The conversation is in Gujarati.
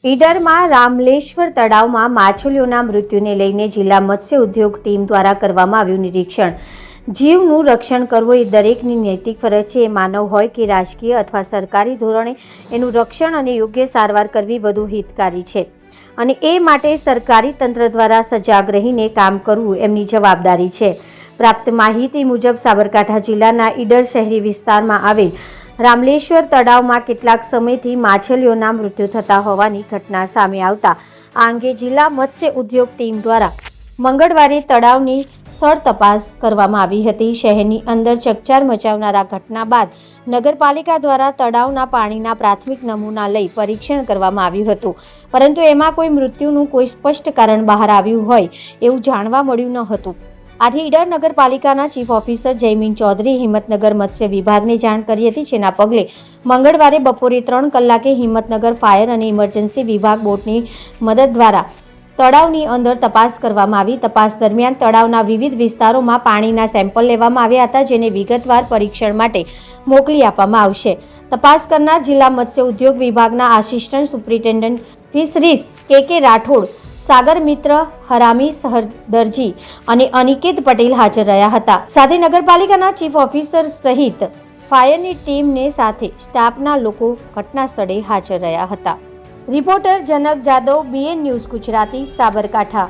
ઈડરમાં રામલેશ્વર તળાવમાં માછલીઓના મૃત્યુને લઈને જિલ્લા મત્સ્ય ઉદ્યોગ ટીમ દ્વારા કરવામાં આવ્યું નિરીક્ષણ। જીવનું રક્ષણ કરવું એ દરેકની નૈતિક ફરજ છે। એ માનવ હોય કે રાજકીય અથવા સરકારી ધોરણે એનું રક્ષણ અને યોગ્ય સારવાર કરવી વધુ હિતકારી છે અને એ માટે સરકારી તંત્ર દ્વારા સજાગ રહીને કામ કરવું એમની જવાબદારી છે। પ્રાપ્ત માહિતી મુજબ સાબરકાંઠા જિલ્લાના ઈડર શહેરી વિસ્તારમાં આવેલ રામલેશ્વર તળાવમાં કેટલાક સમયથી માછલીઓના મૃત્યુ થતા હોવાની ઘટના સામે આવતા આ અંગે જિલ્લા મત્સ્ય ઉદ્યોગ ટીમ દ્વારા મંગળવારે તળાવની સ્થળ તપાસ કરવામાં આવી હતી। શહેરની અંદર ચકચાર મચાવનારા ઘટના બાદ નગરપાલિકા દ્વારા તળાવના પાણીના પ્રાથમિક નમૂના લઈ પરીક્ષણ કરવામાં આવ્યું હતું, પરંતુ એમાં કોઈ મૃત્યુનું કોઈ સ્પષ્ટ કારણ બહાર આવ્યું હોય એવું જાણવા મળ્યું ન હતું। આથી ઈડર નગરપાલિકાના ચીફ ઓફિસર જયમીન ચૌધરી હિંમતનગર મત્સ્ય વિભાગને જાણ કરી હતી, જેના પગલે મંગળવારે બપોરે 3 કલાકે હિંમતનગર ફાયર અને ઇમરજન્સી વિભાગ બોટની મદદ દ્વારા તળાવની અંદર તપાસ કરવામાં આવી। તપાસ દરમિયાન તળાવના વિવિધ વિસ્તારોમાં પાણીના સેમ્પલ લેવામાં આવ્યા હતા, જેને વિગતવાર પરીક્ષણ માટે મોકલી આપવામાં આવશે। તપાસ કરનાર જિલ્લા મત્સ્ય ઉદ્યોગ વિભાગના આસિસ્ટન્ટ સુપ્રિન્ટેન્ડન્ટ ફિશરીઝ કે રાઠોડ, સાગર મિત્ર, હરામી દરજી અને અનિકેત પટેલ હાજર રહ્યા હતા। સાથે નગરપાલિકાના ચીફ ઓફિસર સહિત ફાયરની ટીમને સાથે સ્ટાફના લોકો ઘટના સ્થળે હાજર રહ્યા હતા। રિપોર્ટર જનક જાદવ, BN ન્યૂઝ ગુજરાતી, સાબરકાંઠા।